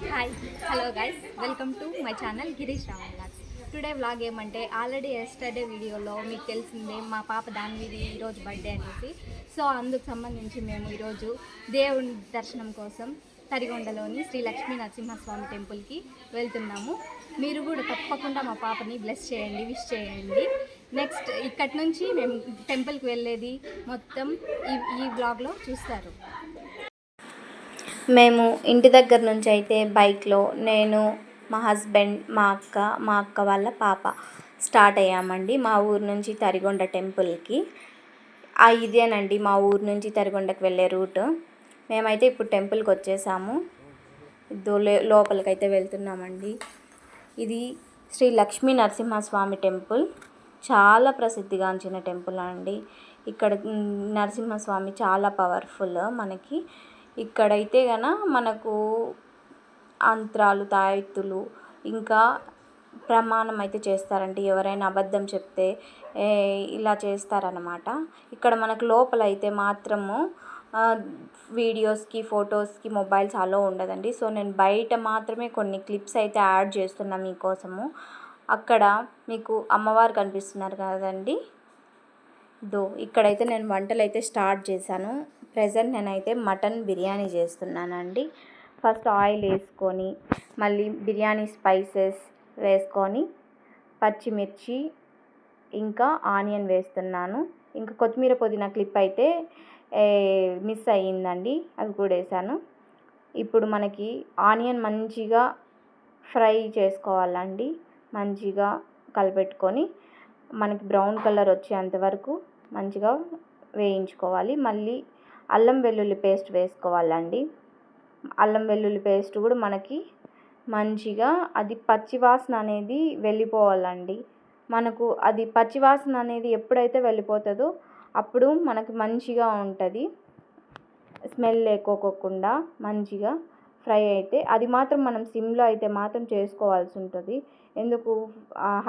Hi hello guys welcome to my channel Girish Ravan vlogs. Today vlog ఏమంటే already yesterday వీడియోలో మీకు తెలిసిందే మా పాప దానివిది ఈరోజు బర్త్డే అనేసి. సో అందుకు సంబంధించి మేము ఈరోజు దేవుని దర్శనం కోసం తరిగొండలోని శ్రీ లక్ష్మీ నరసింహస్వామి టెంపుల్కి వెళ్తున్నాము. మీరు కూడా తప్పకుండా మా పాపని బ్లెస్ చేయండి, విష్ చేయండి. నెక్స్ట్ ఇక్కడి నుంచి మేము టెంపుల్కి వెళ్ళేది మొత్తం ఈ వ్లాగ్లో చూస్తారు. మేము ఇంటి దగ్గర నుంచి అయితే బైక్లో నేను, మా హస్బెండ్, మా అక్క వాళ్ళ పాప స్టార్ట్ అయ్యామండి మా ఊరు నుంచి తరిగొండ టెంపుల్కి. ఇదేనండి మా ఊరు నుంచి తరిగొండకి వెళ్ళే రూట్. మేమైతే ఇప్పుడు టెంపుల్కి వచ్చేసాము. లోపలికైతే వెళ్తున్నామండి. ఇది శ్రీ లక్ష్మీ నరసింహస్వామి టెంపుల్. చాలా ప్రసిద్ధిగాంచిన టెంపుల్ అండి. ఇక్కడ నరసింహస్వామి చాలా పవర్ఫుల్. మనకి ఇక్కడైతే మనకు అంత్రాలు, తాయెత్తులు, ఇంకా ప్రమాణం అయితే చేస్తారండి. ఎవరైనా అబద్ధం చెప్తే ఇలా చేస్తారనమాట. ఇక్కడ మనకు లోపల అయితే మాత్రము వీడియోస్కి, ఫొటోస్కి మొబైల్స్ అలో ఉండదండి. సో నేను బయట మాత్రమే కొన్ని క్లిప్స్ అయితే యాడ్ చేస్తున్నా మీకోసము. అక్కడ మీకు అమ్మవారు కనిపిస్తున్నారు కదండి. ఇక్కడైతే నేను వంటలు అయితే స్టార్ట్ చేశాను. ప్రెజెంట్ నేనైతే మటన్ బిర్యానీ చేస్తున్నానండి. ఫస్ట్ ఆయిల్ వేసుకొని మళ్ళీ బిర్యానీ స్పైసెస్ వేసుకొని పచ్చిమిర్చి ఇంకా ఆనియన్ వేస్తున్నాను. ఇంకా కొత్తిమీర పుదీనా క్లిప్ అయితే మిస్ అయ్యిందండి, అవి కూడా వేసాను. ఇప్పుడు మనకి ఆనియన్ మంచిగా ఫ్రై చేసుకోవాలండి. మంచిగా కలిపెట్టుకొని మనకి బ్రౌన్ కలర్ వచ్చేంత వరకు మంచిగా వేయించుకోవాలి. మళ్ళీ అల్లం వెల్లుల్లి పేస్ట్ వేసుకోవాలండి. అల్లం వెల్లుల్లి పేస్ట్ కూడా మనకి మంచిగా అది పచ్చివాసన అనేది వెళ్ళిపోవాలండి. మనకు అది పచ్చివాసన అనేది ఎప్పుడైతే వెళ్ళిపోతుందో అప్పుడు మనకి మంచిగా ఉంటుంది. స్మెల్ లేకోకుండా మంచిగా ఫ్రై అయితే అది మాత్రం మనం సిమ్లో అయితే మాత్రం చేసుకోవాల్సి ఉంటుంది. ఎందుకు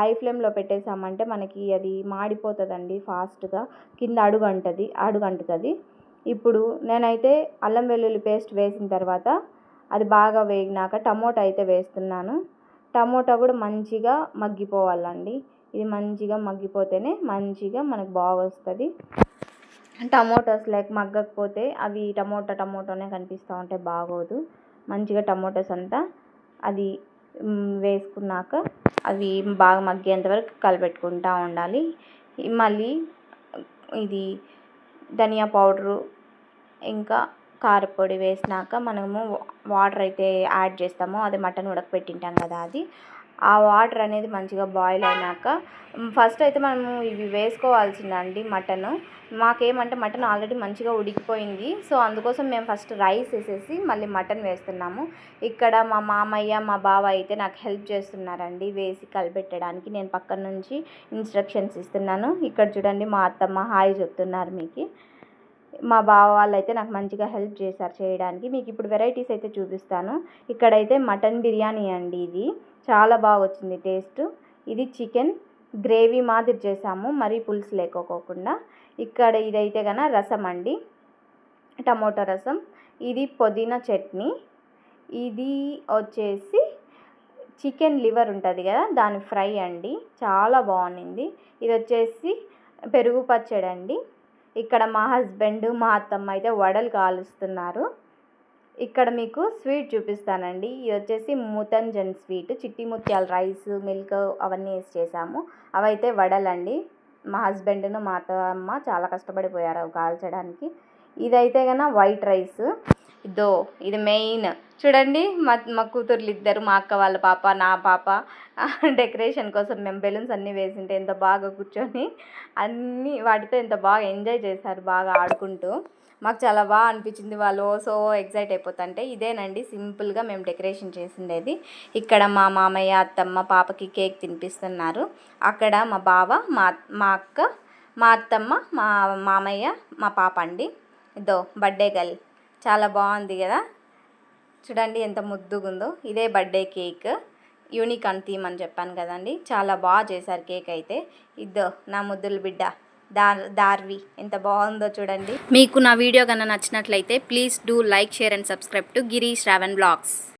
హై ఫ్లేమ్లో పెట్టేసామంటే మనకి అది మాడిపోతుందండి ఫాస్ట్గా, కింద అడుగంటుతుంది. ఇప్పుడు నేనైతే అల్లం వెల్లుల్లి పేస్ట్ వేసిన తర్వాత అది బాగా వేగినాక టమోటా అయితే వేస్తున్నాను. టమోటా కూడా మంచిగా మగ్గిపోవాలండి. ఇది మంచిగా మగ్గిపోతేనే మంచిగా మనకు బాగా వస్తుంది. టమోటాస్ మగ్గకపోతే అవి టమోటానే కనిపిస్తూ ఉంటే బాగోదు. మంచిగా టమోటాస్ అంతా అది వేసుకున్నాక అవి బాగా మగ్గేంత వరకు కలిపెట్టుకుంటూ ఉండాలి. మళ్ళీ ఇది ధనియా పౌడరు ఇంకా కారపొడి వేసినాక మనము వాటర్ అయితే యాడ్ చేస్తాము. అది మటన్ ఉడకపెట్టింటాం కదా, అది ఆ వాటర్ అనేది మంచిగా బాయిల్ అయినాక ఫస్ట్ అయితే మనము ఇవి వేసుకోవాల్సిందండి మటన్. మాకేమంటే మటన్ ఆల్రెడీ మంచిగా ఉడికిపోయింది. సో అందుకోసం మేము ఫస్ట్ రైస్ వేసేసి మళ్ళీ మటన్ వేస్తున్నాము. ఇక్కడ మా మామయ్య, మా బావ అయితే నాకు హెల్ప్ చేస్తున్నారండి వేసి కలిపెట్టడానికి. నేను పక్కన నుంచి ఇన్స్ట్రక్షన్స్ ఇస్తున్నాను. ఇక్కడ చూడండి మా అత్తమ్మ హాయ్ చెప్తున్నారు మీకు. మా బావ వాళ్ళు అయితే నాకు మంచిగా హెల్ప్ చేశారు చేయడానికి. మీకు ఇప్పుడు వెరైటీస్ అయితే చూపిస్తాను. ఇక్కడైతే మటన్ బిర్యానీ అండి. ఇది చాలా బాగా వచ్చింది టేస్ట్. ఇది చికెన్ గ్రేవీ మాదిరి చేసాము, మరీ పులుసు లేకోకుండా. ఇక్కడ ఇదైతే రసం అండి, టమోటా రసం. ఇది పుదీనా చట్నీ. ఇది వచ్చేసి చికెన్ లివర్ ఉంటుంది కదా, దాని ఫ్రై అండి, చాలా బాగుంది. ఇది వచ్చేసి పెరుగు పచ్చడి అండి. ఇక్కడ మా హస్బెండ్, మా అత్తమ్మ అయితే వడలు కాలుస్తున్నారు. ఇక్కడ మీకు స్వీట్ చూపిస్తానండి. ఇది వచ్చేసి ముతంజన్ స్వీట్, చిట్టి ముత్యాల రైస్, మిల్క్ అవన్నీ వేసి చేసాము. అవైతే వడలండి. మా హస్బెండ్ను మా అత్తమ్మ చాలా కష్టపడిపోయారు అవి కాల్చడానికి. ఇదైతే వైట్ రైస్. ఇది మెయిన్ చూడండి. మా కూతుర్లు ఇద్దరు, మా అక్క వాళ్ళ పాప, నా పాప డెకరేషన్ కోసం మేము బెలూన్స్ అన్నీ వేసింటే ఎంత బాగా కూర్చొని అన్నీ వాటితో ఎంత బాగా ఎంజాయ్ చేశారు, బాగా ఆడుకుంటూ. మాకు చాలా బాగా అనిపించింది. వాళ్ళు సో ఎగ్జైట్ అయిపోతుంటే. ఇదేనండి సింపుల్గా మేము డెకరేషన్ చేసిండేది. ఇక్కడ మా మామయ్య, అత్తమ్మ పాపకి కేక్ తినిపిస్తున్నారు. అక్కడ మా బావ, మా అక్క, మా అత్తమ్మ, మా మామయ్య, మా పాప అండి. బర్త్డే గర్ల్ చాలా బాగుంది కదా, చూడండి ఎంత ముద్దుగుందో. ఇదే బర్త్డే కేక్, యూనికార్న్ థీమ్ అని చెప్పాను కదండి. చాలా బాగా చేశారు కేక్ అయితే. నా ముద్దుల బిడ్డ దార్వి ఎంత బాగుందో చూడండి. మీకు నా వీడియో కన్నా నచ్చినట్లయితే please do like, share and subscribe to Girish Ravan vlogs.